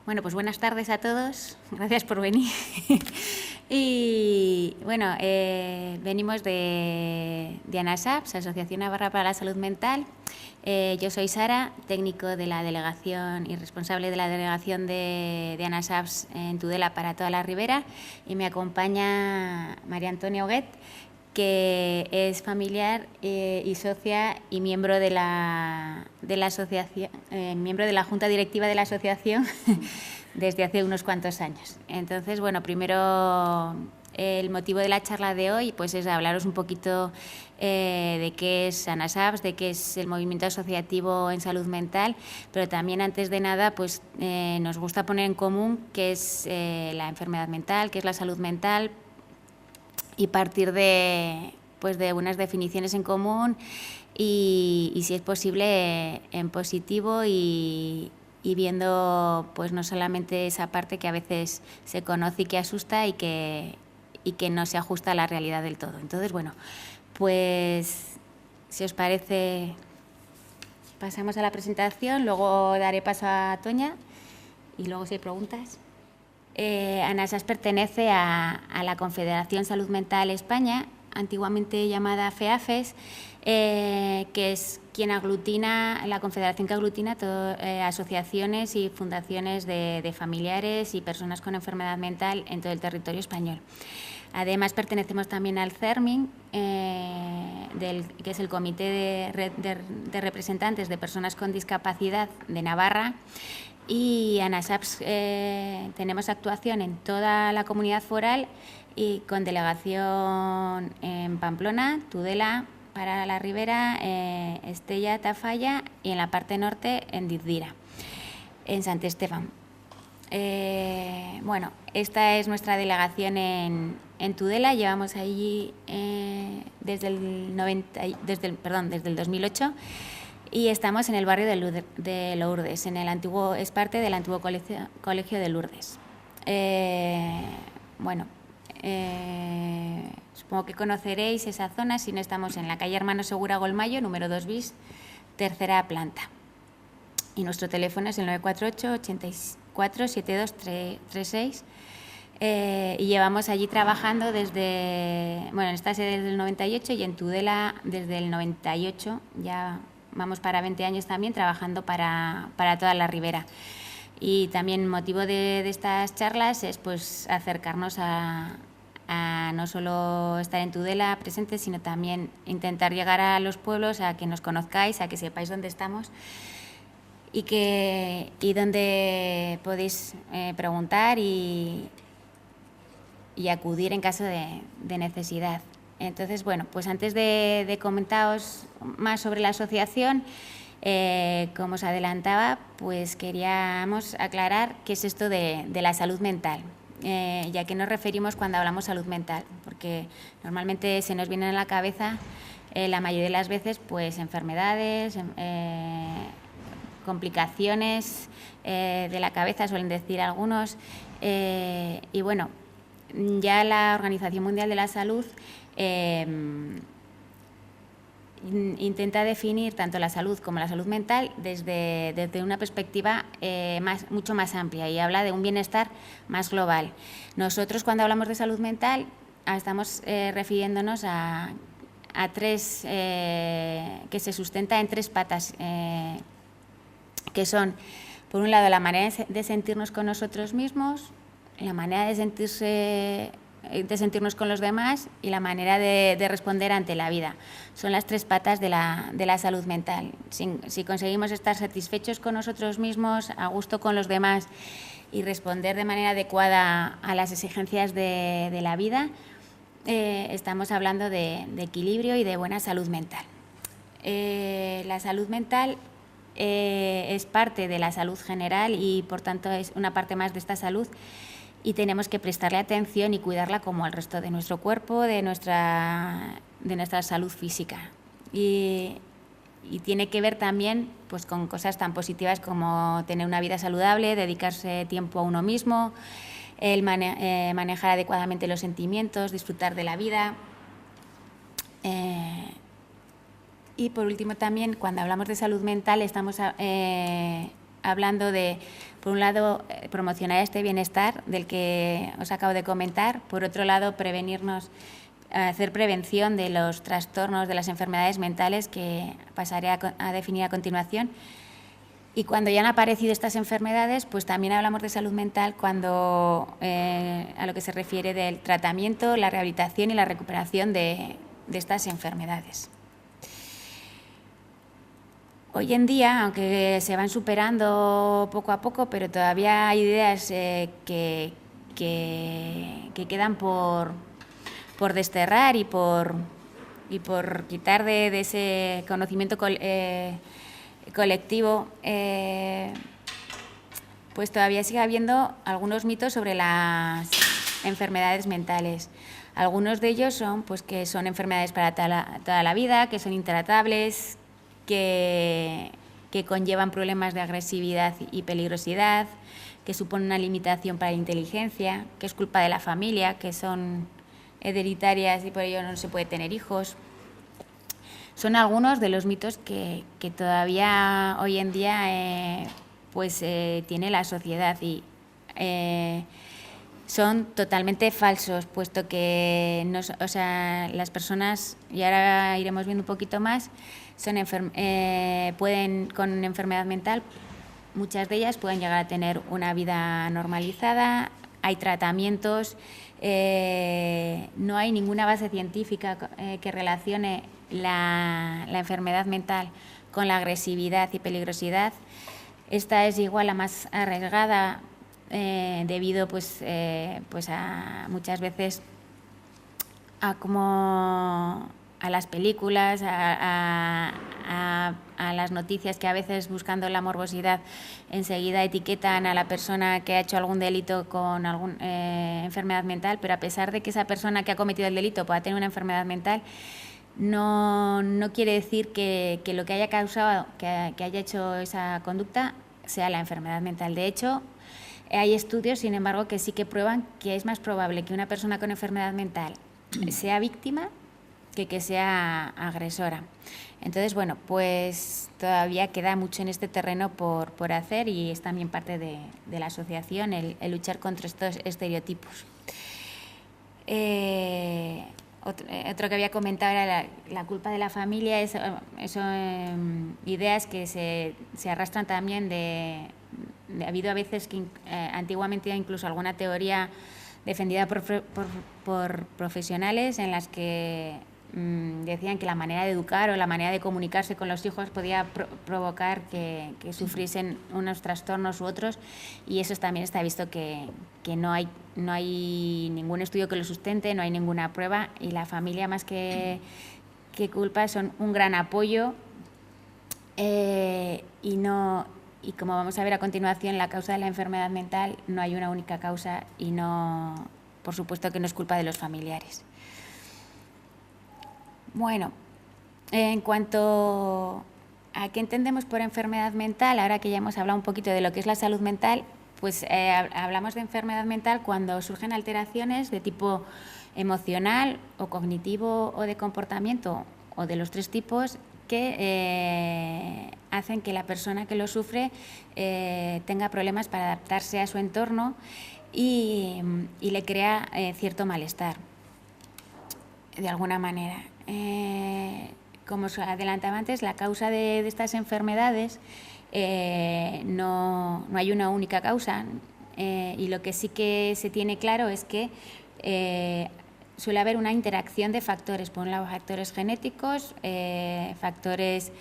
Bueno, pues buenas tardes a todos. Gracias por venir. Y bueno, venimos de ANASAPS, Asociación Navarra para la Salud Mental. Yo soy Sara, técnico de la delegación y responsable de la delegación de ANASAPS en Tudela para toda la Ribera, y me acompaña María Antonia Huguet, que es familiar y socia y miembro de la asociación, miembro de la Junta Directiva de la asociación desde hace unos cuantos años. Entonces, bueno, primero el motivo de la charla de hoy pues es hablaros un poquito de qué es ANASAPS, de qué es el movimiento asociativo en salud mental, pero también, antes de nada, pues nos gusta poner en común qué es la enfermedad mental, qué es la salud mental, y partir de unas definiciones en común y si es posible, en positivo y viendo pues no solamente esa parte que a veces se conoce y que asusta y que no se ajusta a la realidad del todo. Entonces, bueno, pues si os parece, pasamos a la presentación, luego daré paso a Toña y luego si hay preguntas. ANASAPS pertenece a la Confederación Salud Mental España, antiguamente llamada FEAFES, que es quien aglutina, la confederación que aglutina asociaciones y fundaciones de familiares y personas con enfermedad mental en todo el territorio español. Además, pertenecemos también al CERMIN, que es el Comité de Representantes de Personas con Discapacidad de Navarra. Y ANASAPS tenemos actuación en toda la comunidad foral y con delegación en Pamplona, Tudela para la Ribera, Estella, Tafalla, y en la parte norte en Dizdira, en Sant Esteban. Bueno, esta es nuestra delegación en Tudela. Llevamos allí desde el 2008. Y estamos en el barrio de Lourdes, es parte del antiguo colegio de Lourdes. Bueno, supongo que conoceréis esa zona si no estamos en la calle Hermano Segura Golmayo, número 2 bis, tercera planta. Y nuestro teléfono es el 948-84-7236. Y llevamos allí trabajando en esta sede desde el 98 y en Tudela desde el 98, ya vamos para 20 años también trabajando para toda la Ribera. Y también motivo de estas charlas es pues acercarnos a no solo estar en Tudela presentes, sino también intentar llegar a los pueblos, a que nos conozcáis, a que sepáis dónde estamos y dónde podéis preguntar y acudir en caso de necesidad. Entonces, bueno, pues antes de comentaros más sobre la asociación, como os adelantaba, pues queríamos aclarar qué es esto de la salud mental, ya que nos referimos cuando hablamos salud mental, porque normalmente se nos vienen a la cabeza, la mayoría de las veces, pues enfermedades, complicaciones de la cabeza, suelen decir algunos, y bueno, ya la Organización Mundial de la Salud intenta definir tanto la salud como la salud mental desde una perspectiva mucho más amplia, y habla de un bienestar más global. Nosotros, cuando hablamos de salud mental, estamos refiriéndonos a tres, que se sustenta en tres patas, que son, por un lado, la manera de sentirnos con nosotros mismos, la manera de sentirnos con los demás y la manera de responder ante la vida. Son las tres patas de la salud mental. Si conseguimos estar satisfechos con nosotros mismos, a gusto con los demás y responder de manera adecuada a las exigencias de la vida, estamos hablando de equilibrio y de buena salud mental. La salud mental es parte de la salud general y, por tanto, es una parte más de esta salud, y tenemos que prestarle atención y cuidarla como el resto de nuestro cuerpo, de nuestra salud física. Y tiene que ver también pues con cosas tan positivas como tener una vida saludable, dedicarse tiempo a uno mismo, el manejar adecuadamente los sentimientos, disfrutar de la vida. Y por último, también, cuando hablamos de salud mental, estamos hablando de, por un lado, promocionar este bienestar del que os acabo de comentar, por otro lado, hacer prevención de los trastornos, de las enfermedades mentales que pasaré a definir a continuación. Y cuando ya han aparecido estas enfermedades, pues también hablamos de salud mental cuando a lo que se refiere del tratamiento, la rehabilitación y la recuperación de estas enfermedades. Hoy en día, aunque se van superando poco a poco, pero todavía hay ideas que quedan por desterrar y por quitar de ese conocimiento colectivo, pues todavía sigue habiendo algunos mitos sobre las enfermedades mentales. Algunos de ellos son pues, que son enfermedades para toda la vida, que son intratables, que conllevan problemas de agresividad y peligrosidad, que suponen una limitación para la inteligencia, que es culpa de la familia, que son hereditarias y por ello no se puede tener hijos. Son algunos de los mitos que todavía hoy en día tiene la sociedad y son totalmente falsos, puesto que las personas, y ahora iremos viendo un poquito más, pueden con enfermedad mental, muchas de ellas pueden llegar a tener una vida normalizada, hay tratamientos, no hay ninguna base científica que relacione la enfermedad mental con la agresividad y peligrosidad. Esta es igual la más arriesgada debido a muchas veces a las películas, a las noticias que a veces buscando la morbosidad enseguida etiquetan a la persona que ha hecho algún delito con alguna enfermedad mental, pero a pesar de que esa persona que ha cometido el delito pueda tener una enfermedad mental, no quiere decir que lo que haya causado, que haya hecho esa conducta sea la enfermedad mental. De hecho, hay estudios, sin embargo, que sí que prueban que es más probable que una persona con enfermedad mental sea víctima que sea agresora. Entonces, bueno, pues todavía queda mucho en este terreno por hacer y es también parte de la asociación el luchar contra estos estereotipos. Otro que había comentado era la culpa de la familia, son ideas que se arrastran también ha habido a veces que antiguamente incluso alguna teoría defendida por profesionales en las que decían que la manera de educar o la manera de comunicarse con los hijos podía provocar que sufriesen unos trastornos u otros, y eso también está visto que no hay ningún estudio que lo sustente, no hay ninguna prueba, y la familia más que culpa son un gran apoyo y como vamos a ver a continuación, la causa de la enfermedad mental no hay una única causa y por supuesto que no es culpa de los familiares. Bueno, en cuanto a qué entendemos por enfermedad mental, ahora que ya hemos hablado un poquito de lo que es la salud mental, pues hablamos de enfermedad mental cuando surgen alteraciones de tipo emocional o cognitivo o de comportamiento o de los tres tipos que hacen que la persona que lo sufre tenga problemas para adaptarse a su entorno y le crea cierto malestar, de alguna manera. Como os adelantaba antes, la causa de estas enfermedades no hay una única causa, y lo que sí que se tiene claro es que suele haber una interacción de factores, por un lado factores genéticos, factores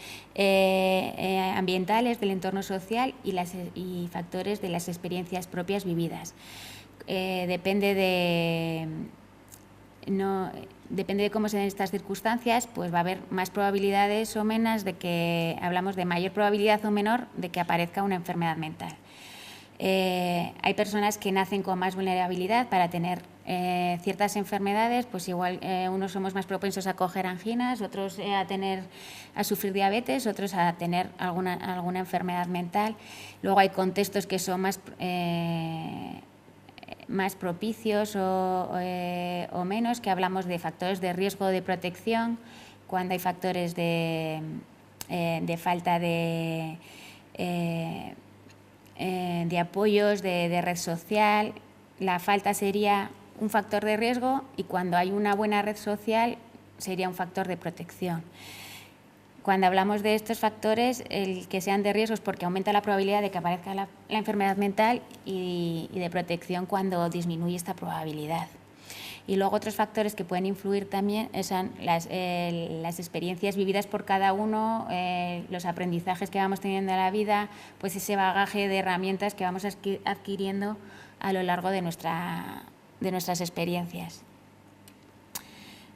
ambientales del entorno social y factores de las experiencias propias vividas. Depende de cómo se den estas circunstancias, pues va a haber más probabilidades o menos hablamos de mayor probabilidad o menor de que aparezca una enfermedad mental. Hay personas que nacen con más vulnerabilidad para tener ciertas enfermedades, pues igual unos somos más propensos a coger anginas, otros a sufrir diabetes, otros a tener alguna enfermedad mental. Luego hay contextos que son más propicios o menos, que hablamos de factores de riesgo de protección, cuando hay factores de falta de de apoyos, de red social. La falta sería un factor de riesgo y cuando hay una buena red social sería un factor de protección. Cuando hablamos de estos factores, el que sean de riesgo es porque aumenta la probabilidad de que aparezca la enfermedad mental y de protección cuando disminuye esta probabilidad. Y luego otros factores que pueden influir también son las experiencias vividas por cada uno, los aprendizajes que vamos teniendo en la vida, pues ese bagaje de herramientas que vamos adquiriendo a lo largo de nuestras experiencias.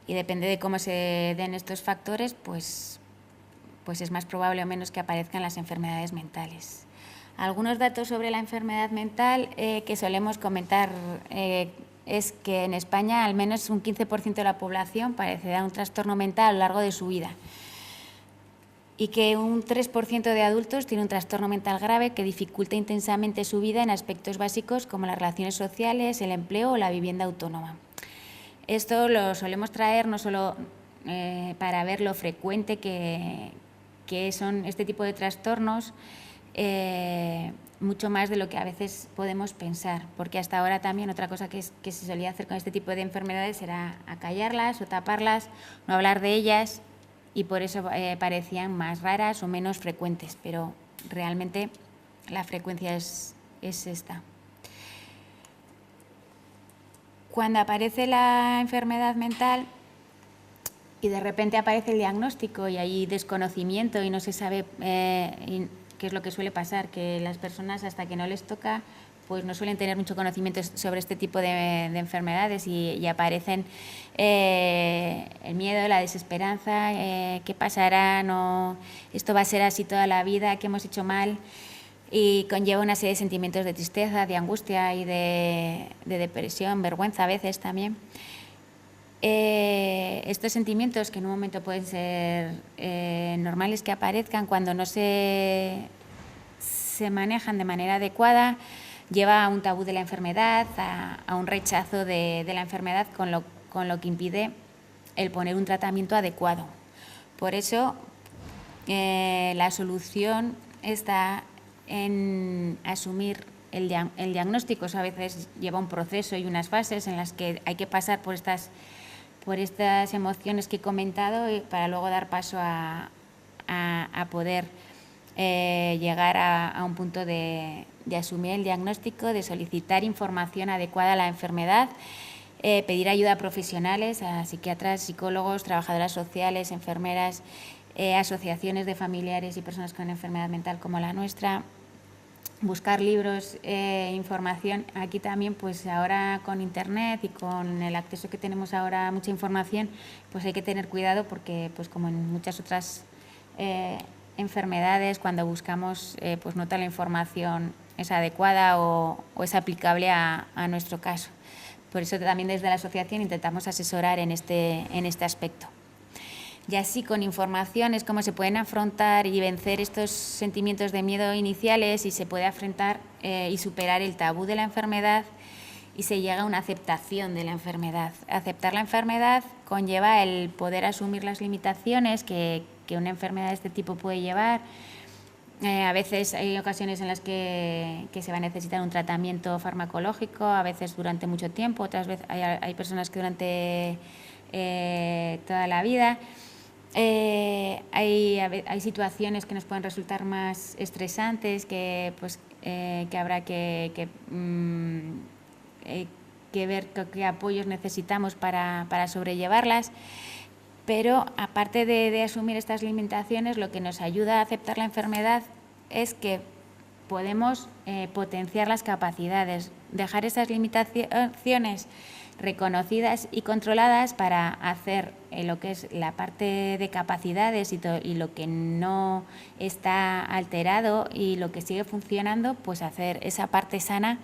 Y depende de cómo se den estos factores, pues es más probable o menos que aparezcan las enfermedades mentales. Algunos datos sobre la enfermedad mental que solemos comentar es que en España al menos un 15% de la población padecerá un trastorno mental a lo largo de su vida y que un 3% de adultos tiene un trastorno mental grave que dificulta intensamente su vida en aspectos básicos como las relaciones sociales, el empleo o la vivienda autónoma. Esto lo solemos traer no solo para ver lo frecuente que son este tipo de trastornos, mucho más de lo que a veces podemos pensar, porque hasta ahora también otra cosa que se solía hacer con este tipo de enfermedades era acallarlas o taparlas, no hablar de ellas y por eso parecían más raras o menos frecuentes, pero realmente la frecuencia es esta. Cuando aparece la enfermedad mental y de repente aparece el diagnóstico y hay desconocimiento y no se sabe qué es lo que suele pasar, que las personas hasta que no les toca pues no suelen tener mucho conocimiento sobre este tipo de enfermedades y aparecen el miedo, la desesperanza, qué pasará, no, esto va a ser así toda la vida, qué hemos hecho mal, y conlleva una serie de sentimientos de tristeza, de angustia y de depresión, vergüenza a veces también. Estos sentimientos que en un momento pueden ser normales que aparezcan cuando no se manejan de manera adecuada, lleva a un tabú de la enfermedad, a un rechazo de la enfermedad, con lo que impide el poner un tratamiento adecuado. Por eso la solución está en asumir el diagnóstico. Eso a veces lleva un proceso y unas fases en las que hay que pasar por estas emociones que he comentado para luego dar paso a poder llegar a un punto de asumir el diagnóstico, de solicitar información adecuada a la enfermedad, pedir ayuda a profesionales, a psiquiatras, psicólogos, trabajadoras sociales, enfermeras, asociaciones de familiares y personas con enfermedad mental como la nuestra, buscar libros, información. Aquí también, pues ahora con Internet y con el acceso que tenemos ahora a mucha información, pues hay que tener cuidado porque, pues como en muchas otras enfermedades, cuando buscamos, pues no toda la información es adecuada o es aplicable a nuestro caso. Por eso también desde la asociación intentamos asesorar en este aspecto. Y así con información es como se pueden afrontar y vencer estos sentimientos de miedo iniciales y se puede afrontar y superar el tabú de la enfermedad y se llega a una aceptación de la enfermedad. Aceptar la enfermedad conlleva el poder asumir las limitaciones que una enfermedad de este tipo puede llevar. A veces hay ocasiones en las que se va a necesitar un tratamiento farmacológico, a veces durante mucho tiempo, otras veces hay personas que durante toda la vida. Hay situaciones que nos pueden resultar más estresantes, que habrá que ver qué apoyos necesitamos para sobrellevarlas. Pero aparte de asumir estas limitaciones, lo que nos ayuda a aceptar la enfermedad es que podemos potenciar las capacidades, dejar esas limitaciones reconocidas y controladas para hacer lo que es la parte de capacidades y lo que no está alterado y lo que sigue funcionando, pues hacer esa parte sana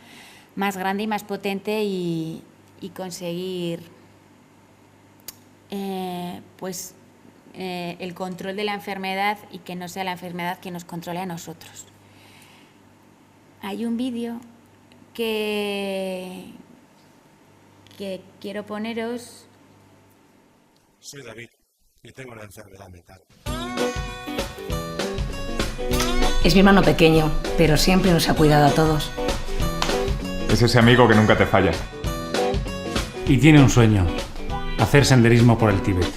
más grande y más potente y conseguir el control de la enfermedad y que no sea la enfermedad que nos controle a nosotros. Hay un vídeo que quiero poneros. Soy David y tengo una enfermedad mental. Es mi hermano pequeño, pero siempre nos ha cuidado a todos. Es ese amigo que nunca te falla. Y tiene un sueño: hacer senderismo por el Tíbet.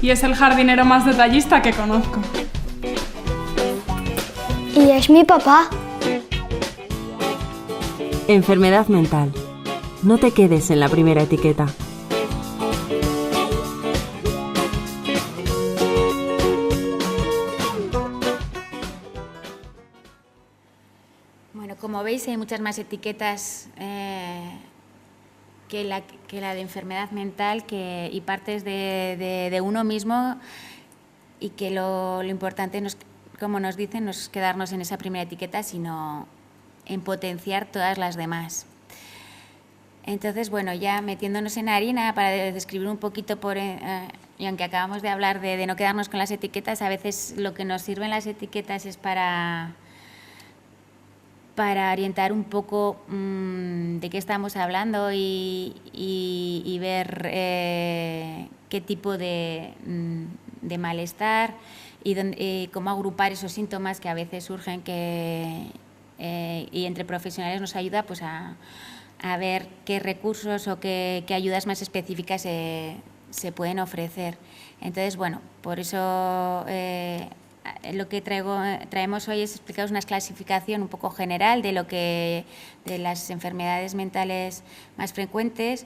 Y es el jardinero más detallista que conozco. Y es mi papá. Enfermedad mental. No te quedes en la primera etiqueta. Bueno, como veis, hay muchas más etiquetas que la de enfermedad mental y partes de uno mismo, y que lo importante, como nos dicen, no es quedarnos en esa primera etiqueta, sino en potenciar todas las demás. Entonces, bueno, ya metiéndonos en harina para describir un poquito, y aunque acabamos de hablar de no quedarnos con las etiquetas, a veces lo que nos sirven las etiquetas es para orientar un poco de qué estamos hablando y ver qué tipo de malestar y cómo agrupar esos síntomas que a veces surgen, y entre profesionales nos ayuda pues a ver qué recursos o qué ayudas más específicas se pueden ofrecer. Entonces, bueno, por eso lo que traemos hoy es explicaros una clasificación un poco general de las enfermedades mentales más frecuentes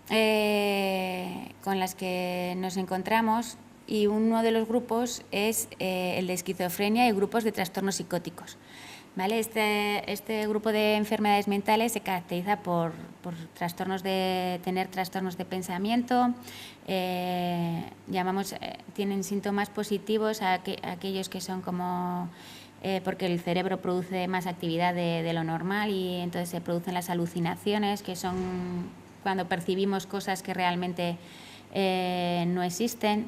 con las que nos encontramos, y uno de los grupos es el de esquizofrenia y grupos de trastornos psicóticos. ¿Vale? Este grupo de enfermedades mentales se caracteriza por tener trastornos de pensamiento. Tienen síntomas positivos a aquellos que son como porque el cerebro produce más actividad de lo normal, y entonces se producen las alucinaciones, que son cuando percibimos cosas que realmente no existen.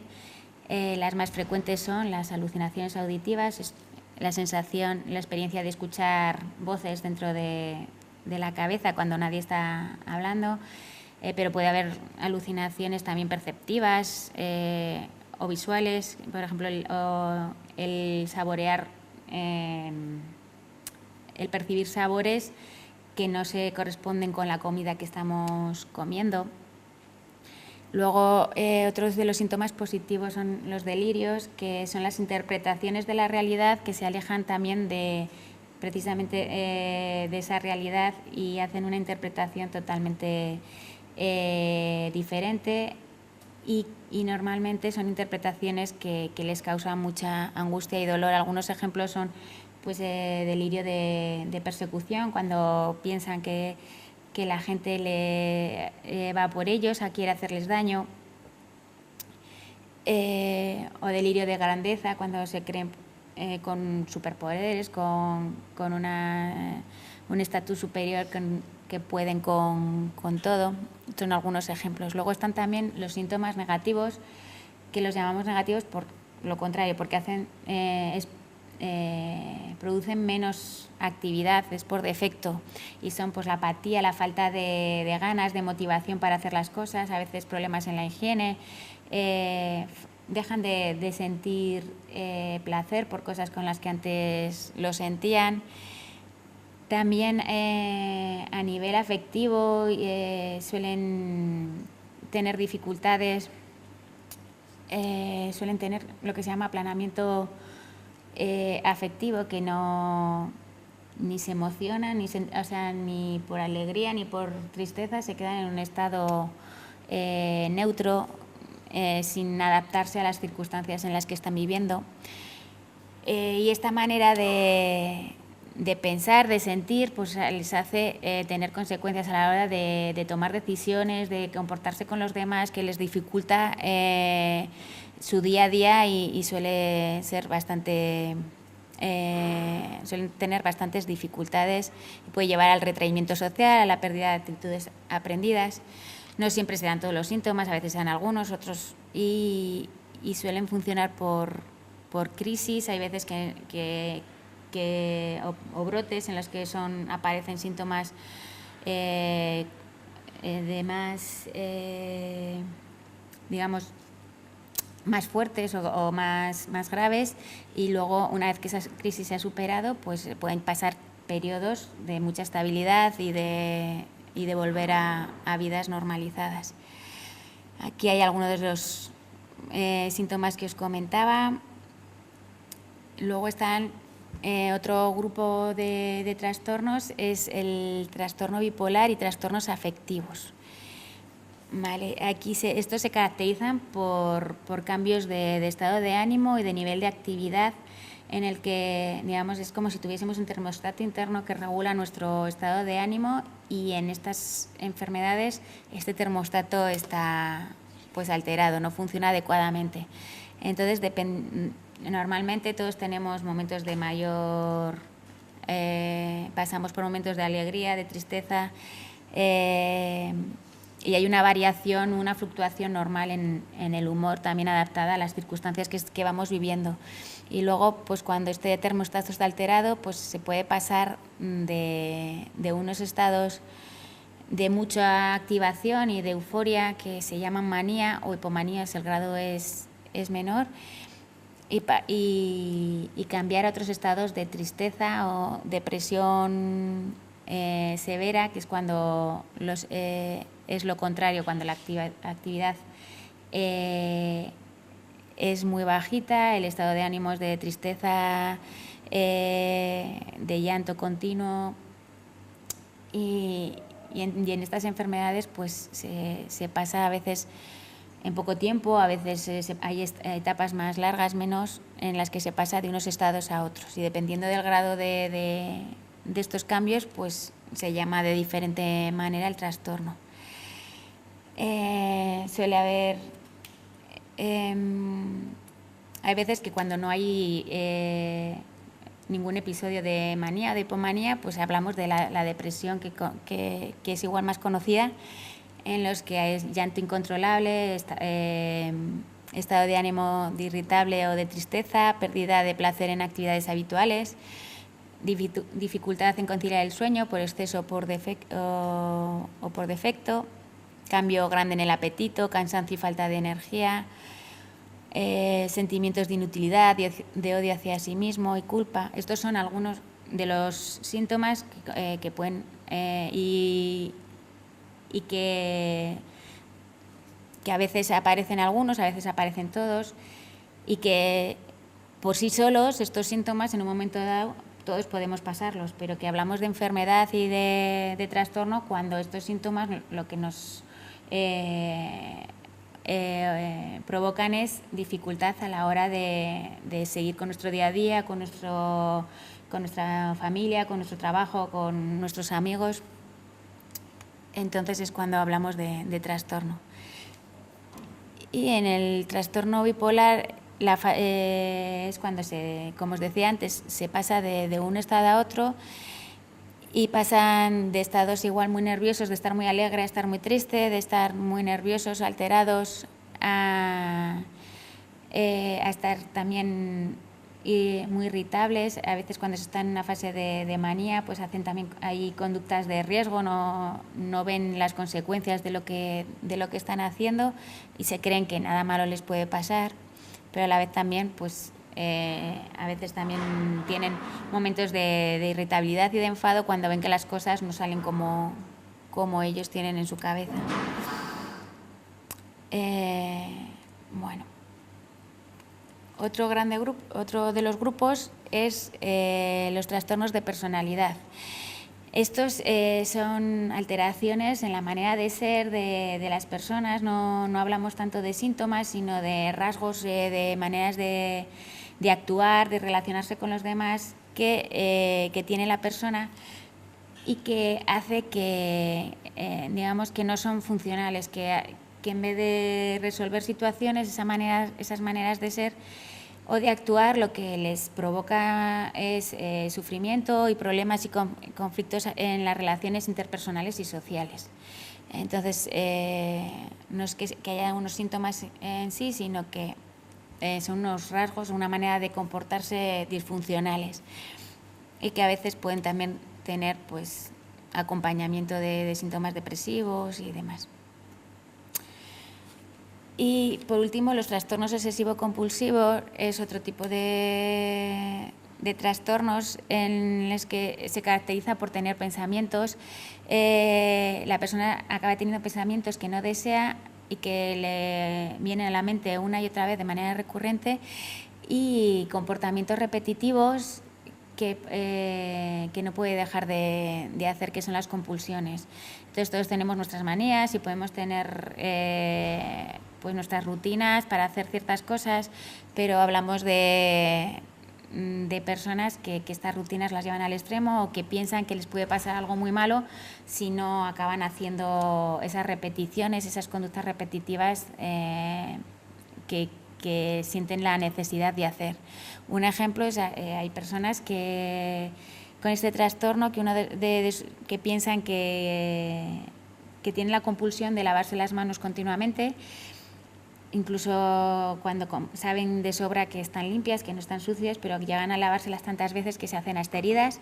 Las más frecuentes son las alucinaciones auditivas, la experiencia de escuchar voces dentro de la cabeza cuando nadie está hablando, pero puede haber alucinaciones también perceptivas o visuales, por ejemplo, el saborear, el percibir sabores que no se corresponden con la comida que estamos comiendo. Luego, otros de los síntomas positivos son los delirios, que son las interpretaciones de la realidad que se alejan también precisamente de esa realidad, y hacen una interpretación totalmente diferente, y normalmente son interpretaciones que les causan mucha angustia y dolor. Algunos ejemplos son pues delirio de persecución, cuando piensan que la gente va por ellos, quiere hacerles daño, o delirio de grandeza, cuando se creen con superpoderes, con un estatus superior, que pueden con todo. Son algunos ejemplos. Luego están también los síntomas negativos, que los llamamos negativos por lo contrario, porque producen menos actividad, es por defecto, y son pues la apatía, la falta de ganas, de motivación para hacer las cosas, a veces problemas en la higiene, dejan de sentir placer por cosas con las que antes lo sentían. También a nivel afectivo suelen tener dificultades, suelen tener lo que se llama aplanamiento afectivo, que ni se emocionan, ni por alegría ni por tristeza, se quedan en un estado neutro, sin adaptarse a las circunstancias en las que están viviendo. Y esta manera de pensar, de sentir, pues les hace tener consecuencias a la hora de tomar decisiones, de comportarse con los demás, que les dificulta su día a día, y suelen tener bastantes dificultades, y puede llevar al retraimiento social, a la pérdida de actitudes aprendidas. No siempre se dan todos los síntomas, a veces se dan algunos, otros, y suelen funcionar por crisis. Hay veces o brotes en los que aparecen síntomas de más, digamos, más fuertes o más graves, y luego una vez que esa crisis se ha superado, pues pueden pasar periodos de mucha estabilidad y de volver a vidas normalizadas. Aquí hay algunos de los síntomas que os comentaba. Luego están otro grupo de trastornos, es el trastorno bipolar y trastornos afectivos. Vale, aquí estos se caracterizan por cambios de estado de ánimo y de nivel de actividad, en el que, digamos, es como si tuviésemos un termostato interno que regula nuestro estado de ánimo, y en estas enfermedades este termostato está pues alterado, no funciona adecuadamente. Entonces, normalmente todos tenemos momentos de mayor, pasamos por momentos de alegría, de tristeza, y hay una variación, una fluctuación normal en el humor, también adaptada a las circunstancias que vamos viviendo. Y luego, pues cuando este termostato está alterado, pues se puede pasar de unos estados de mucha activación y de euforia, que se llaman manía o hipomanía, si el grado es menor, y cambiar a otros estados de tristeza o depresión severa, que es cuando es lo contrario, cuando la actividad es muy bajita, el estado de ánimo es de tristeza, de llanto continuo, y en estas enfermedades pues se pasa a veces en poco tiempo, a veces hay etapas más largas, menos, en las que se pasa de unos estados a otros, y dependiendo del grado de estos cambios, pues se llama de diferente manera el trastorno. Suele haber, hay veces que cuando no hay ningún episodio de manía o de hipomanía, pues hablamos de la depresión, que es igual más conocida, en los que hay llanto incontrolable, estado de ánimo irritable o de tristeza, pérdida de placer en actividades habituales, dificultad en conciliar el sueño por exceso o por defecto, cambio grande en el apetito, cansancio y falta de energía, sentimientos de inutilidad, de odio hacia sí mismo y culpa. Estos son algunos de los síntomas que pueden y que a veces aparecen algunos, a veces aparecen todos, y que por sí solos estos síntomas en un momento dado todos podemos pasarlos, pero que hablamos de enfermedad y de trastorno cuando estos síntomas lo que nos provocan es dificultad a la hora de seguir con nuestro día a día, con nuestra familia, con nuestro trabajo, con nuestros amigos. Entonces es cuando hablamos de trastorno. Y en el trastorno bipolar es cuando, como os decía antes, se pasa de un estado a otro, y pasan de estados igual muy nerviosos, de estar muy alegre a estar muy triste, de estar muy nerviosos, alterados, a estar también muy irritables. A veces cuando se está en una fase de manía, pues hacen también hay conductas de riesgo, no ven las consecuencias de lo que están haciendo, y se creen que nada malo les puede pasar, pero a la vez también pues a veces también tienen momentos de irritabilidad y de enfado cuando ven que las cosas no salen como ellos tienen en su cabeza. Bueno, otro de los grupos es los trastornos de personalidad. Estos son alteraciones en la manera de ser de las personas. No hablamos tanto de síntomas, sino de rasgos, de maneras de actuar, de relacionarse con los demás que tiene la persona, y que hace que, digamos, que no son funcionales, que en vez de resolver situaciones, esas maneras de ser o de actuar, lo que les provoca es sufrimiento y problemas y conflictos en las relaciones interpersonales y sociales. Entonces, no es que haya unos síntomas en sí, sino que son unos rasgos, una manera de comportarse disfuncionales, y que a veces pueden también tener pues acompañamiento de síntomas depresivos y demás. Y por último, los trastornos obsesivo-compulsivos es otro tipo de trastornos en los que se caracteriza por tener pensamientos. La persona acaba teniendo pensamientos que no desea y que le vienen a la mente una y otra vez de manera recurrente, y comportamientos repetitivos que no puede dejar de hacer, que son las compulsiones. Entonces todos tenemos nuestras manías y podemos tener pues nuestras rutinas para hacer ciertas cosas, pero hablamos de personas que estas rutinas las llevan al extremo, o que piensan que les puede pasar algo muy malo si no acaban haciendo esas repeticiones, esas conductas repetitivas que sienten la necesidad de hacer. Un ejemplo es, hay personas que con este trastorno que piensan que tienen la compulsión de lavarse las manos continuamente, incluso cuando saben de sobra que están limpias, que no están sucias, pero llegan a lavárselas tantas veces que se hacen hasta heridas,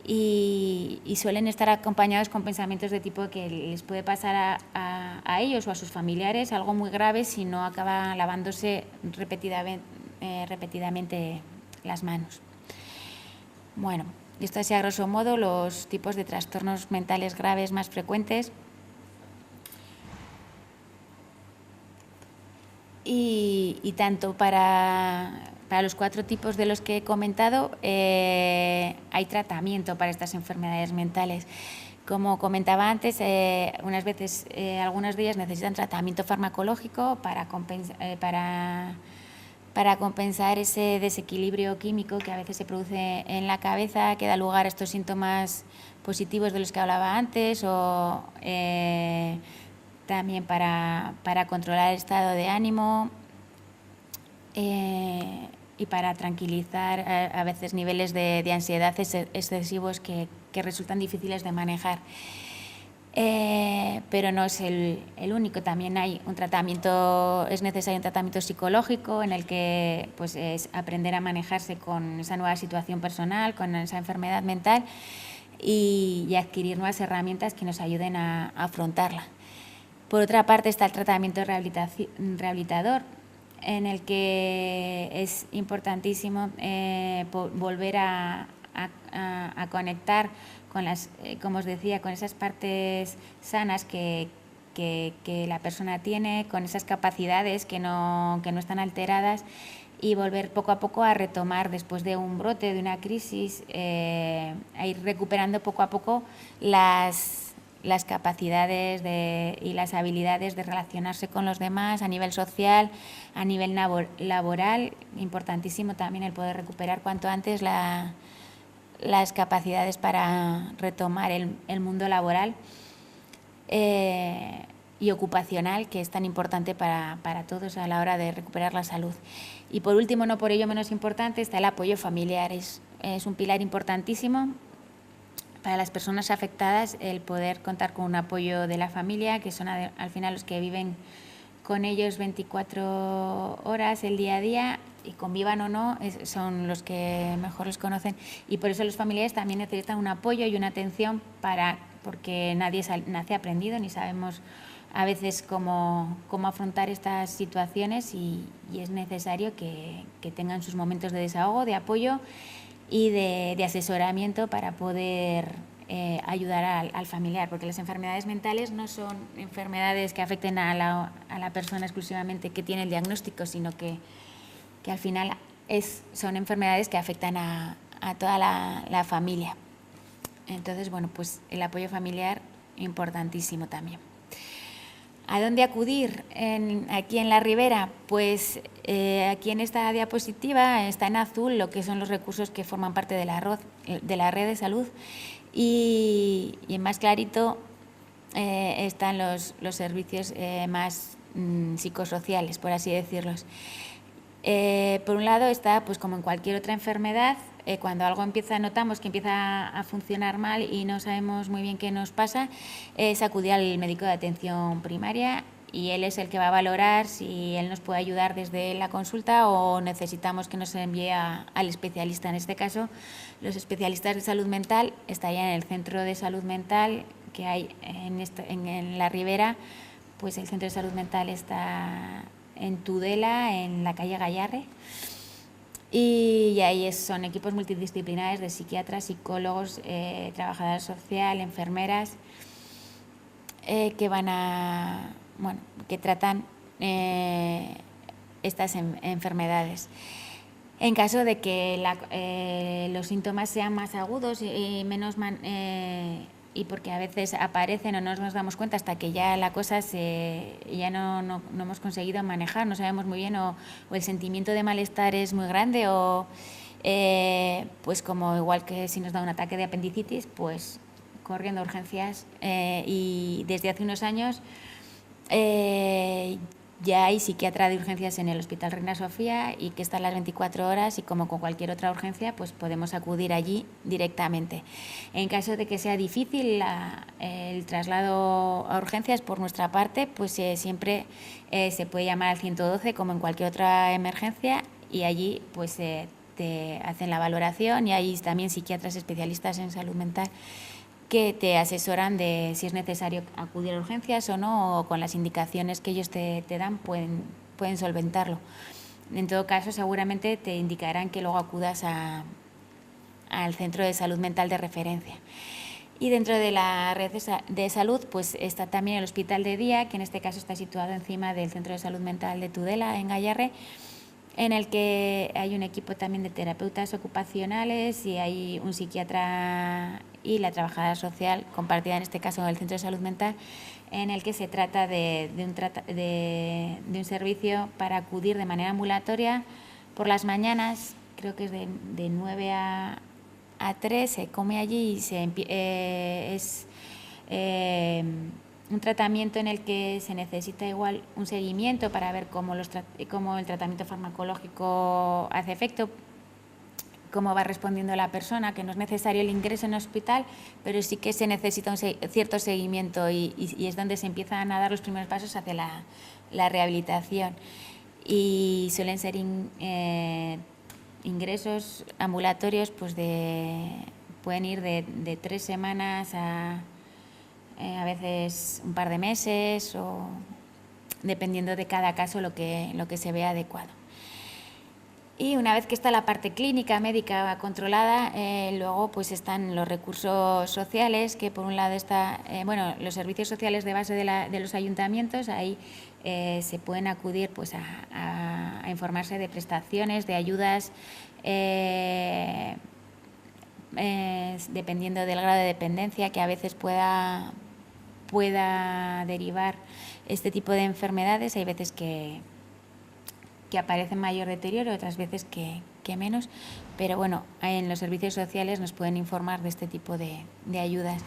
y suelen estar acompañados con pensamientos de tipo que les puede pasar a ellos o a sus familiares algo muy grave si no acaban lavándose repetidamente las manos. Bueno, esto es a grosso modo los tipos de trastornos mentales graves más frecuentes. Y tanto para los 4 tipos de los que he comentado hay tratamiento para estas enfermedades mentales. Como comentaba antes, algunas de ellas necesitan tratamiento farmacológico para compensar ese desequilibrio químico que a veces se produce en la cabeza, que da lugar a estos síntomas positivos de los que hablaba antes, o también para controlar el estado de ánimo y para tranquilizar a veces niveles de ansiedad excesivos que resultan difíciles de manejar. Pero no es el único. También hay es necesario un tratamiento psicológico en el que pues, es aprender a manejarse con esa nueva situación personal, con esa enfermedad mental, y adquirir nuevas herramientas que nos ayuden a afrontarla. Por otra parte está el tratamiento rehabilitador, en el que es importantísimo volver a conectar con como os decía, con esas partes sanas que la persona tiene, con esas capacidades que no están alteradas, y volver poco a poco a retomar después de un brote, de una crisis, a ir recuperando poco a poco las capacidades y las habilidades de relacionarse con los demás a nivel social, a nivel laboral. Importantísimo también el poder recuperar cuanto antes las capacidades para retomar el mundo laboral y ocupacional, que es tan importante para todos a la hora de recuperar la salud. Y por último, no por ello menos importante, está el apoyo familiar. Es un pilar importantísimo para las personas afectadas, el poder contar con un apoyo de la familia, que son al final los que viven con ellos 24 horas el día a día, y convivan o no, son los que mejor los conocen, y por eso los familiares también necesitan un apoyo y una atención, porque nadie nace aprendido, ni sabemos a veces cómo afrontar estas situaciones, y es necesario que tengan sus momentos de desahogo, de apoyo y de asesoramiento para poder ayudar al familiar, porque las enfermedades mentales no son enfermedades que afecten a la persona exclusivamente que tiene el diagnóstico, sino que al final son enfermedades que afectan a toda la familia. Entonces, bueno, pues el apoyo familiar importantísimo también. ¿A dónde acudir aquí en la Ribera? Pues aquí en esta diapositiva está en azul lo que son los recursos que forman parte de la red de salud, y en más clarito están los servicios más psicosociales, por así decirlos. Por un lado está, pues como en cualquier otra enfermedad, cuando algo notamos que empieza a funcionar mal y no sabemos muy bien qué nos pasa, es acudir al médico de atención primaria, y él es el que va a valorar si él nos puede ayudar desde la consulta o necesitamos que nos envíe al especialista. En este caso, los especialistas de salud mental estarían en el centro de salud mental que hay en la Ribera, pues el centro de salud mental está en Tudela, en la calle Gallarre, y ahí son equipos multidisciplinares de psiquiatras, psicólogos, trabajadora social, enfermeras, que que tratan estas enfermedades. En caso de que los síntomas sean más agudos y menos y porque a veces aparecen o no nos damos cuenta hasta que ya la cosa ya no hemos conseguido manejar, no sabemos muy bien, o el sentimiento de malestar es muy grande, o pues como igual que si nos da un ataque de apendicitis, pues corriendo a urgencias. Y desde hace unos años ya hay psiquiatra de urgencias en el Hospital Reina Sofía, y que está a las 24 horas, y como con cualquier otra urgencia, pues podemos acudir allí directamente. En caso de que sea difícil el traslado a urgencias por nuestra parte, pues siempre se puede llamar al 112 como en cualquier otra emergencia, y allí pues te hacen la valoración, y hay también psiquiatras especialistas en salud mental que te asesoran de si es necesario acudir a urgencias o no, o con las indicaciones que ellos te dan pueden solventarlo. En todo caso, seguramente te indicarán que luego acudas al centro de salud mental de referencia. Y dentro de la red de salud pues está también el hospital de día, que en este caso está situado encima del centro de salud mental de Tudela, en Gallarre, en el que hay un equipo también de terapeutas ocupacionales, y hay un psiquiatra y la trabajadora social, compartida en este caso en el centro de salud mental, en el que se trata de un servicio para acudir de manera ambulatoria por las mañanas. Creo que es de 9 a 3, se come allí, y es un tratamiento en el que se necesita igual un seguimiento para ver cómo el tratamiento farmacológico hace efecto, cómo va respondiendo la persona, que no es necesario el ingreso en el hospital, pero sí que se necesita un cierto seguimiento, y es donde se empiezan a dar los primeros pasos hacia la rehabilitación. Y suelen ser ingresos ambulatorios pues pueden ir de 3 semanas a veces un par de meses, o dependiendo de cada caso lo que se vea adecuado. Y una vez que está la parte clínica, médica controlada, luego pues están los recursos sociales, que por un lado está, los servicios sociales de base de los ayuntamientos. Ahí se pueden acudir pues a informarse de prestaciones, de ayudas, dependiendo del grado de dependencia que a veces pueda derivar este tipo de enfermedades. Hay veces que aparece mayor deterioro, otras veces que menos, pero bueno, en los servicios sociales nos pueden informar de este tipo de ayudas.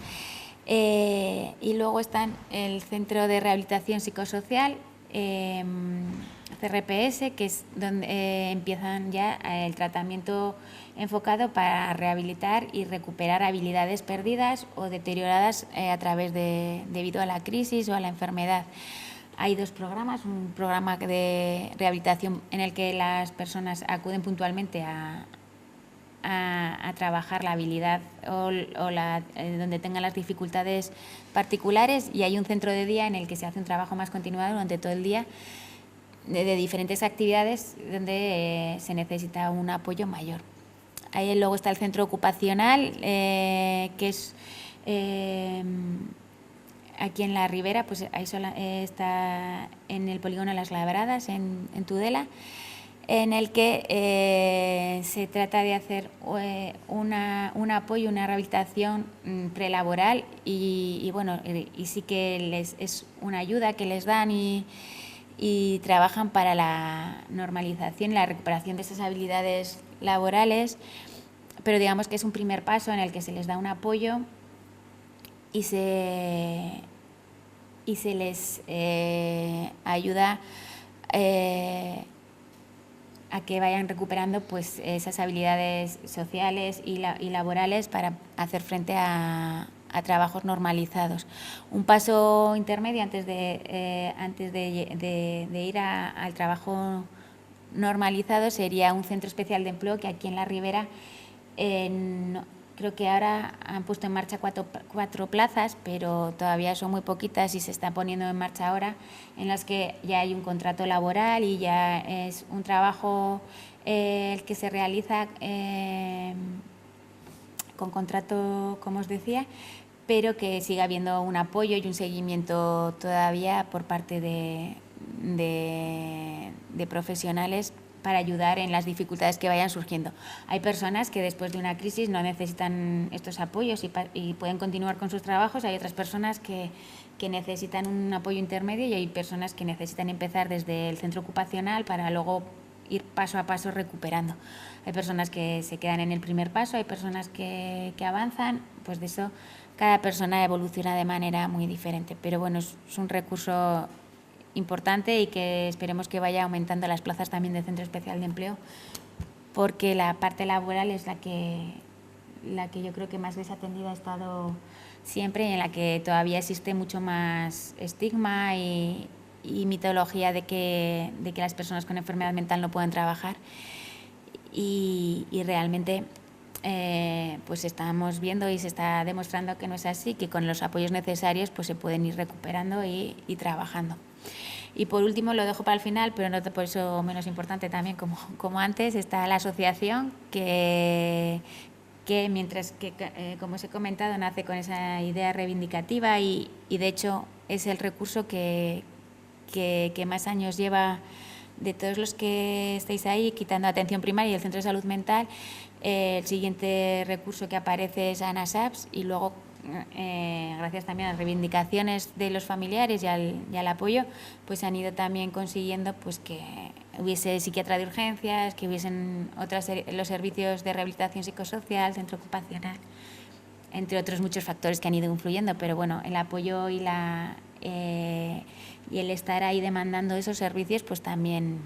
Y luego están el Centro de Rehabilitación Psicosocial, CRPS, que es donde empiezan ya el tratamiento enfocado para rehabilitar y recuperar habilidades perdidas o deterioradas debido a la crisis o a la enfermedad. Hay 2 programas, un programa de rehabilitación en el que las personas acuden puntualmente a trabajar la habilidad o donde tengan las dificultades particulares, y hay un centro de día en el que se hace un trabajo más continuado durante todo el día de diferentes actividades donde se necesita un apoyo mayor. Ahí luego está el centro ocupacional, que es aquí en la Ribera, pues ahí está en el polígono Las Labradas, en Tudela, en el que se trata de hacer un apoyo, una rehabilitación prelaboral, y sí que es una ayuda que les dan, y trabajan para la normalización y la recuperación de esas habilidades laborales, pero digamos que es un primer paso en el que se les da un apoyo y se les ayuda a que vayan recuperando pues esas habilidades sociales y laborales para hacer frente a trabajos normalizados. Un paso intermedio antes de ir al trabajo normalizado sería un centro especial de empleo, que aquí en la Ribera creo que ahora han puesto en marcha cuatro plazas, pero todavía son muy poquitas y se está poniendo en marcha ahora, en las que ya hay un contrato laboral y ya es un trabajo el que se realiza con contrato, como os decía, pero que siga habiendo un apoyo y un seguimiento todavía por parte de profesionales para ayudar en las dificultades que vayan surgiendo. Hay personas que después de una crisis no necesitan estos apoyos y pueden continuar con sus trabajos. Hay otras personas que necesitan un apoyo intermedio y hay personas que necesitan empezar desde el centro ocupacional para luego ir paso a paso recuperando. Hay personas que se quedan en el primer paso, hay personas que avanzan, pues de eso cada persona evoluciona de manera muy diferente. Pero bueno, es un recurso importante y que esperemos que vaya aumentando las plazas también de Centro Especial de Empleo, porque la parte laboral es la que yo creo que más desatendida ha estado siempre y en la que todavía existe mucho más estigma y mitología de que las personas con enfermedad mental no pueden trabajar y realmente pues estamos viendo y se está demostrando que no es así, que con los apoyos necesarios pues se pueden ir recuperando y trabajando. Y por último, lo dejo para el final, pero no por eso menos importante también, como antes, está la asociación que mientras que, como os he comentado, nace con esa idea reivindicativa y de hecho es el recurso que más años lleva de todos los que estáis ahí, quitando atención primaria y el Centro de Salud Mental. El siguiente recurso que aparece es ANASAPS y luego, gracias también a las reivindicaciones de los familiares y al apoyo, pues han ido también consiguiendo pues que hubiese psiquiatra de urgencias, que hubiesen los servicios de rehabilitación psicosocial, centro ocupacional, entre otros muchos factores que han ido influyendo, pero bueno, el apoyo y el estar ahí demandando esos servicios pues también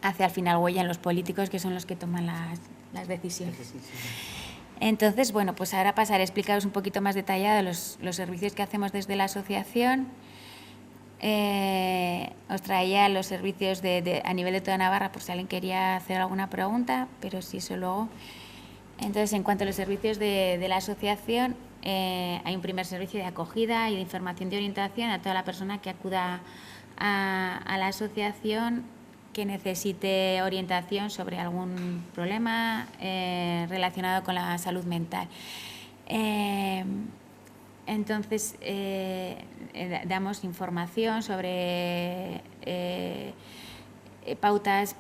hace al final huella en los políticos, que son los que toman las decisiones. Entonces, bueno, pues ahora pasaré a explicaros un poquito más detallado los servicios que hacemos desde la asociación. Os traía los servicios a nivel de toda Navarra por si alguien quería hacer alguna pregunta, pero sí, eso luego. Entonces, en cuanto a los servicios de la asociación, hay un primer servicio de acogida y de información de orientación a toda la persona que acuda a la asociación que necesite orientación sobre algún problema relacionado con la salud mental. Entonces, damos información sobre pautas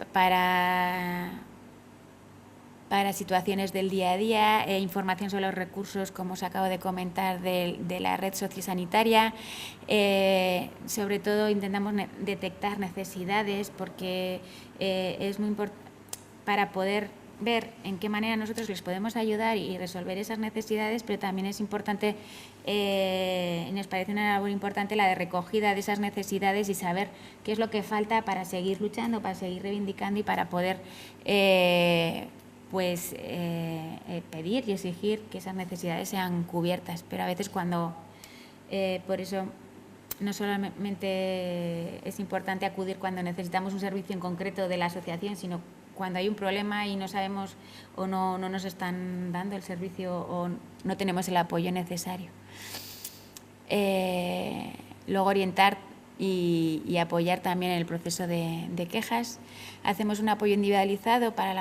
para situaciones del día a día, información sobre los recursos, como os acabo de comentar, de la red sociosanitaria. Sobre todo intentamos detectar necesidades porque es muy importante para poder ver en qué manera nosotros les podemos ayudar y resolver esas necesidades, pero también es importante, nos parece una labor importante la de recogida de esas necesidades y saber qué es lo que falta para seguir luchando, para seguir reivindicando y para poder pedir y exigir que esas necesidades sean cubiertas. Pero a veces por eso no solamente es importante acudir cuando necesitamos un servicio en concreto de la asociación, sino cuando hay un problema y no sabemos o no nos están dando el servicio o no tenemos el apoyo necesario. Luego orientar y apoyar también en el proceso de quejas. Hacemos un apoyo individualizado para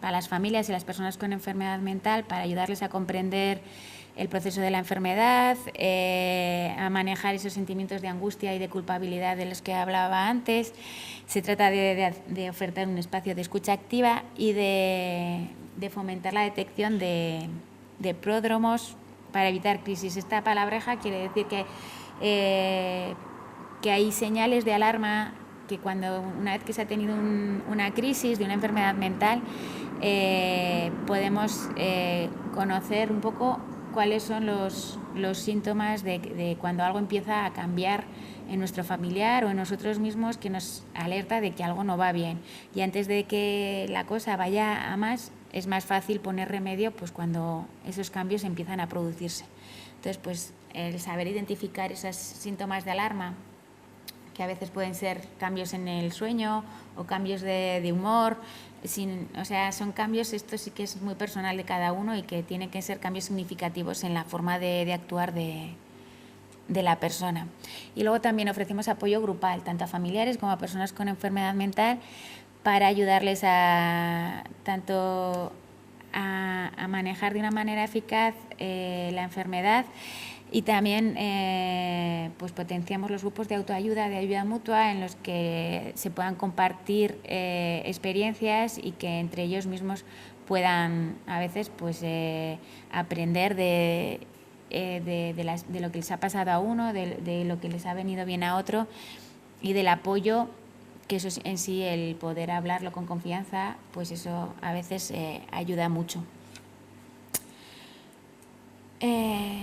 las familias y las personas con enfermedad mental para ayudarles a comprender el proceso de la enfermedad, a manejar esos sentimientos de angustia y de culpabilidad de los que hablaba antes. Se trata de ofertar un espacio de escucha activa y de fomentar la detección de pródromos para evitar crisis. Esta palabreja quiere decir que hay señales de alarma que una vez que se ha tenido una crisis de una enfermedad mental, podemos conocer un poco cuáles son los síntomas de cuando algo empieza a cambiar en nuestro familiar o en nosotros mismos, que nos alerta de que algo no va bien. Y antes de que la cosa vaya a más, es más fácil poner remedio pues cuando esos cambios empiezan a producirse. Entonces, pues el saber identificar esos síntomas de alarma que a veces pueden ser cambios en el sueño o cambios de humor. O sea, son cambios, esto sí que es muy personal de cada uno y que tienen que ser cambios significativos en la forma de actuar de la persona. Y luego también ofrecemos apoyo grupal, tanto a familiares como a personas con enfermedad mental, para ayudarles tanto a manejar de una manera eficaz la enfermedad, y también pues potenciamos los grupos de autoayuda, de ayuda mutua, en los que se puedan compartir experiencias y que entre ellos mismos puedan a veces pues aprender de lo que les ha pasado a uno, de lo que les ha venido bien a otro, y del apoyo, que eso en sí, el poder hablarlo con confianza, pues eso a veces ayuda mucho.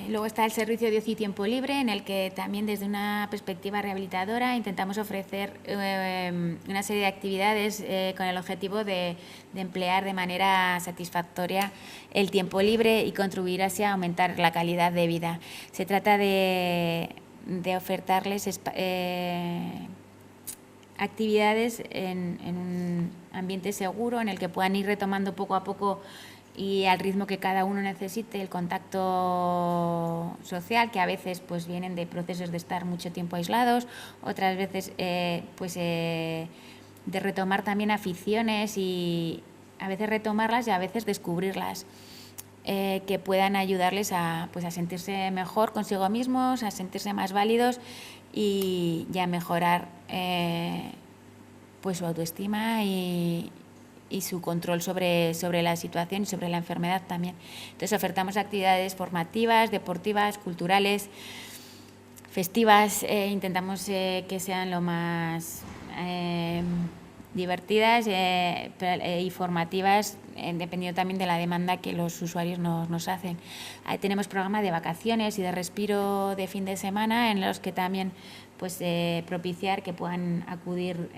Luego está el servicio de ocio y tiempo libre, en el que también desde una perspectiva rehabilitadora intentamos ofrecer una serie de actividades con el objetivo de emplear de manera satisfactoria el tiempo libre y contribuir así a aumentar la calidad de vida. Se trata de ofertarles actividades en un ambiente seguro, en el que puedan ir retomando poco a poco y al ritmo que cada uno necesite el contacto social, que a veces pues vienen de procesos de estar mucho tiempo aislados, otras veces de retomar también aficiones, y a veces retomarlas y a veces descubrirlas, que puedan ayudarles a sentirse mejor consigo mismos, a sentirse más válidos y a mejorar pues su autoestima y su control sobre la situación y sobre la enfermedad también. Entonces ofertamos actividades formativas, deportivas, culturales, festivas, intentamos que sean lo más divertidas y formativas, dependiendo también de la demanda que los usuarios nos hacen. Ahí tenemos programa de vacaciones y de respiro de fin de semana, en los que también pues propiciar que puedan acudir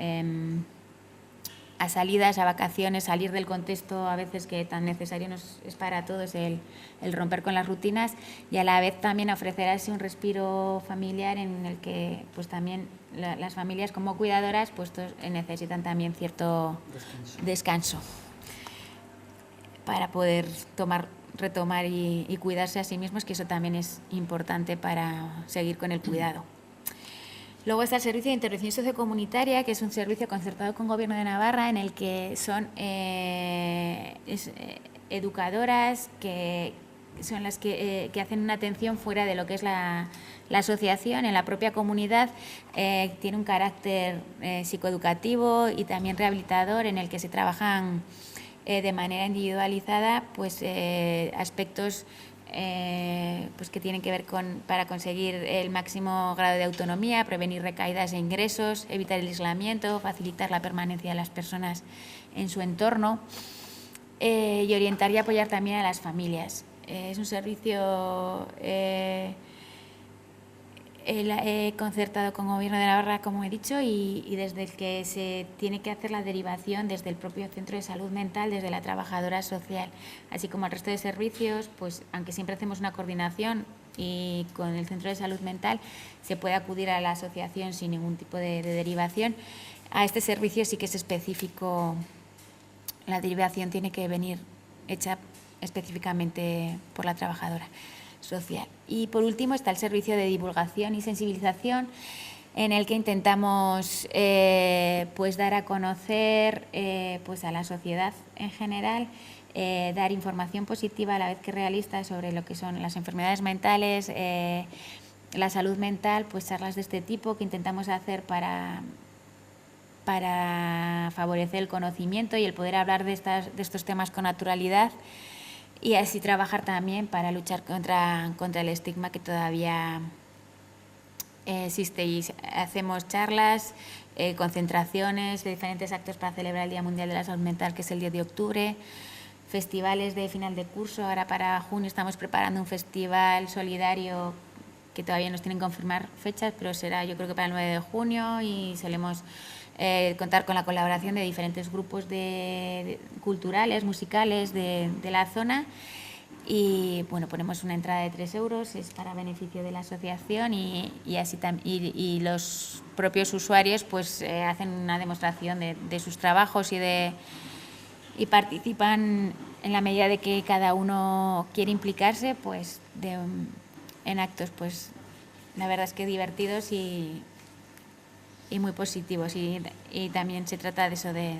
a salidas, a vacaciones, salir del contexto a veces que tan necesario nos es para todos el romper con las rutinas, y a la vez también ofrecer así un respiro familiar, en el que pues también las familias como cuidadoras pues necesitan también cierto descanso para poder retomar y cuidarse a sí mismos, que eso también es importante para seguir con el cuidado. Luego está el servicio de intervención sociocomunitaria, que es un servicio concertado con Gobierno de Navarra, en el que son educadoras que son las que hacen una atención fuera de lo que es la asociación, en la propia comunidad. Tiene un carácter psicoeducativo y también rehabilitador, en el que se trabajan de manera individualizada pues aspectos pues que tienen que ver para conseguir el máximo grado de autonomía, prevenir recaídas e ingresos, evitar el aislamiento, facilitar la permanencia de las personas en su entorno, y orientar y apoyar también a las familias. Es un servicio concertado con el Gobierno de Navarra, como he dicho, y desde el que se tiene que hacer la derivación desde el propio centro de salud mental, desde la trabajadora social, así como el resto de servicios, pues aunque siempre hacemos una coordinación y con el centro de salud mental se puede acudir a la asociación sin ningún tipo de derivación. A este servicio sí que es específico, la derivación tiene que venir hecha específicamente por la trabajadora social. Y por último está el servicio de divulgación y sensibilización, en el que intentamos pues dar a conocer pues a la sociedad en general, dar información positiva a la vez que realista sobre lo que son las enfermedades mentales, la salud mental, pues charlas de este tipo que intentamos hacer para favorecer el conocimiento y el poder hablar de estos temas con naturalidad, y así trabajar también para luchar contra el estigma que todavía existe. Y hacemos charlas, concentraciones de diferentes actos para celebrar el Día Mundial de la Salud Mental, que es el 10 de octubre, festivales de final de curso. Ahora para junio estamos preparando un festival solidario que todavía nos tienen que confirmar fechas, pero será yo creo que para el 9 de junio, y solemos contar con la colaboración de diferentes grupos culturales, musicales de la zona, Y bueno, ponemos una entrada de 3 euros, es para beneficio de la asociación y los propios usuarios pues hacen una demostración de sus trabajos y participan en la medida de que cada uno quiere implicarse pues en actos pues la verdad es que divertidos y muy positivos y también se trata de eso de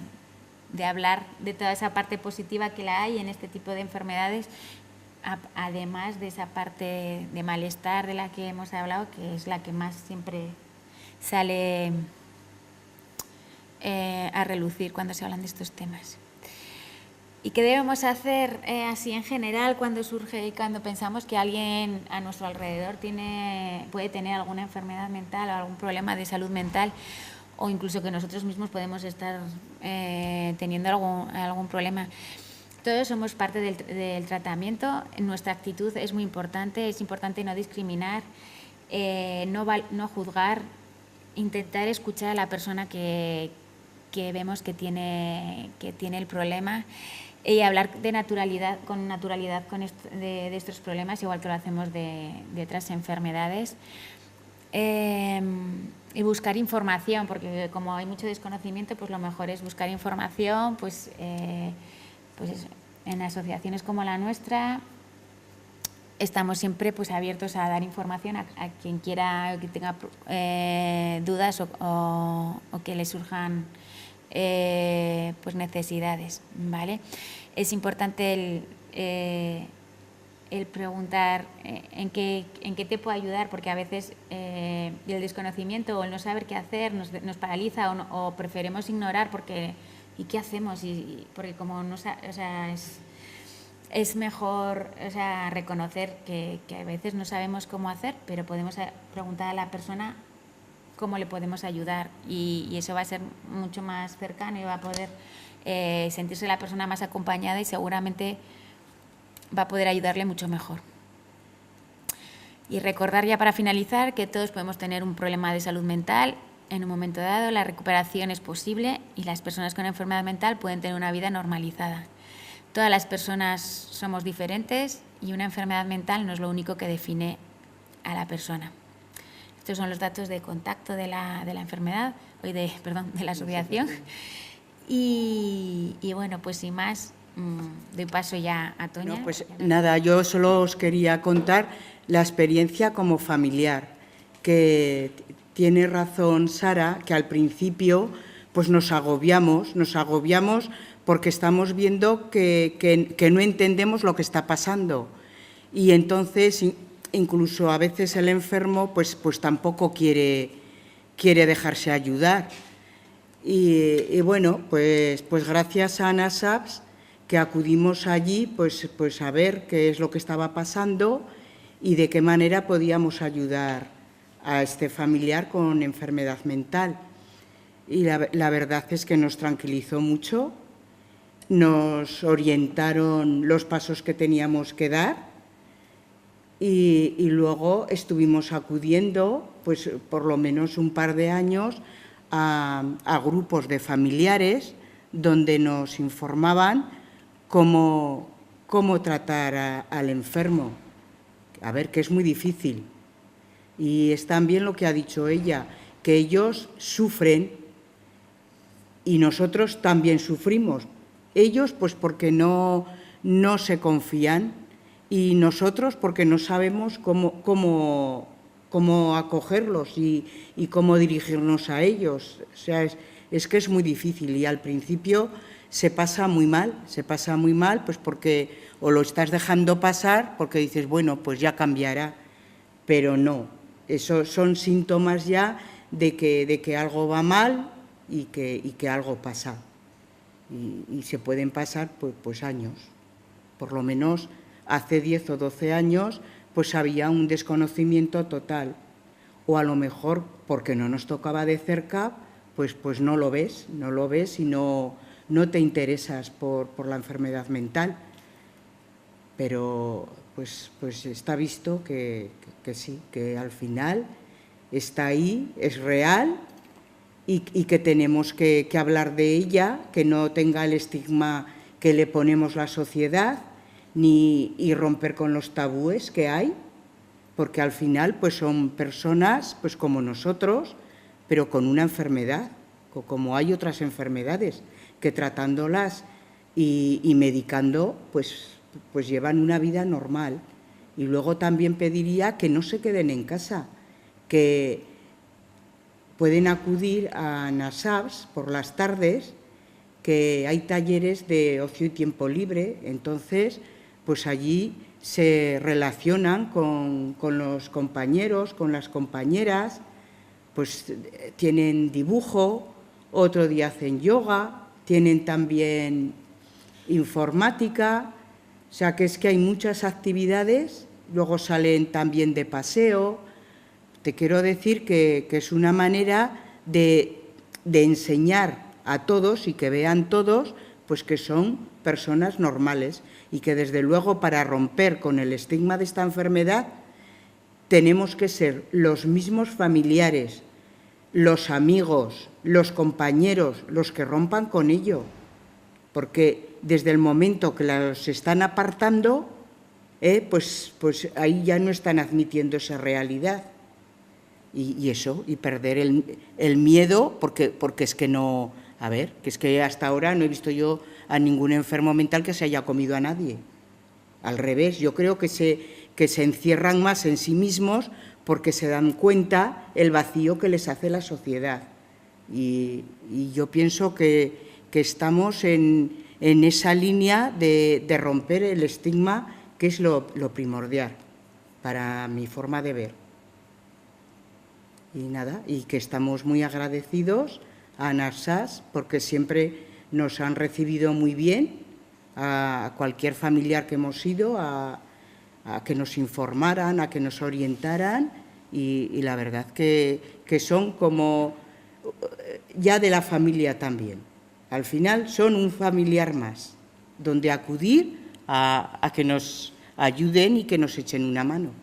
hablar de toda esa parte positiva que la hay en este tipo de enfermedades, además de esa parte de malestar de la que hemos hablado, que es la que más siempre sale a relucir cuando se hablan de estos temas. ¿Y qué debemos hacer así en general cuando surge y cuando pensamos que alguien a nuestro alrededor puede tener alguna enfermedad mental o algún problema de salud mental, o incluso que nosotros mismos podemos estar teniendo algún problema? Todos somos parte del tratamiento. Nuestra actitud es muy importante. Es importante no discriminar, no juzgar, intentar escuchar a la persona que vemos que tiene el problema y hablar con naturalidad de estos problemas, igual que lo hacemos de otras enfermedades. Y buscar información, porque como hay mucho desconocimiento, pues lo mejor es buscar información, pues en asociaciones como la nuestra estamos siempre pues abiertos a dar información a quien quiera, que tenga dudas o que le surjan pues necesidades, ¿vale? Es importante el preguntar en qué te puedo ayudar, porque a veces el desconocimiento o el no saber qué hacer nos paraliza o preferimos ignorar porque ¿y qué hacemos? Porque como no, o sea, es mejor, o sea, reconocer que a veces no sabemos cómo hacer, pero podemos preguntar a la persona cómo le podemos ayudar y eso va a ser mucho más cercano y va a poder sentirse la persona más acompañada y seguramente va a poder ayudarle mucho mejor. Y recordar ya para finalizar que todos podemos tener un problema de salud mental. En un momento dado la recuperación es posible y las personas con enfermedad mental pueden tener una vida normalizada. Todas las personas somos diferentes y una enfermedad mental no es lo único que define a la persona. Estos son los datos de contacto de la enfermedad, de la asociación. Y bueno, pues sin más, doy paso ya a Toña. No, pues nada, yo solo os quería contar la experiencia como familiar, que tiene razón Sara, que al principio pues nos agobiamos porque estamos viendo que no entendemos lo que está pasando y entonces incluso a veces el enfermo pues tampoco quiere dejarse ayudar. Y bueno, pues gracias a ANASAPS que acudimos allí pues a ver qué es lo que estaba pasando y de qué manera podíamos ayudar a este familiar con enfermedad mental. Y la verdad es que nos tranquilizó mucho, nos orientaron los pasos que teníamos que dar y luego estuvimos acudiendo, pues por lo menos un par de años, a grupos de familiares donde nos informaban cómo tratar al enfermo. A ver, que es muy difícil. Y es también lo que ha dicho ella, que ellos sufren y nosotros también sufrimos. Ellos pues porque no se confían y nosotros porque no sabemos cómo acogerlos y cómo dirigirnos a ellos. O sea, es que es muy difícil y al principio se pasa muy mal pues porque o lo estás dejando pasar porque dices, bueno, pues ya cambiará, pero no. Eso son síntomas ya de que algo va mal y que algo pasa. Y se pueden pasar pues años. Por lo menos hace 10 o 12 años pues había un desconocimiento total. O a lo mejor porque no nos tocaba de cerca, pues no lo ves y no te interesas por la enfermedad mental. Pero pues está visto que sí, que al final está ahí, es real y que tenemos que hablar de ella, que no tenga el estigma que le ponemos la sociedad, y romper con los tabúes que hay, porque al final pues son personas pues como nosotros, pero con una enfermedad, como hay otras enfermedades que tratándolas y medicando pues llevan una vida normal. Y luego también pediría que no se queden en casa, que pueden acudir a NASAPS por las tardes, que hay talleres de ocio y tiempo libre, entonces pues allí se relacionan con los compañeros, con las compañeras, pues tienen dibujo, otro día hacen yoga, tienen también informática, o sea que es que hay muchas actividades, luego salen también de paseo. Te quiero decir que es una manera de enseñar a todos y que vean todos pues que son personas normales y que desde luego para romper con el estigma de esta enfermedad tenemos que ser los mismos familiares, los amigos, los compañeros, los que rompan con ello, porque desde el momento que los están apartando, pues ahí ya no están admitiendo esa realidad. Y eso, y perder el miedo, porque es que no, a ver, que es que hasta ahora no he visto yo a ningún enfermo mental que se haya comido a nadie. Al revés, yo creo que se encierran más en sí mismos porque se dan cuenta el vacío que les hace la sociedad. Y yo pienso que estamos en esa línea de romper el estigma, que es lo primordial para mi forma de ver. Y nada, y que estamos muy agradecidos a NASAPS porque siempre nos han recibido muy bien, a cualquier familiar que hemos ido, a que nos informaran, a que nos orientaran y la verdad que son como ya de la familia también. Al final son un familiar más, donde acudir a que nos ayuden y que nos echen una mano.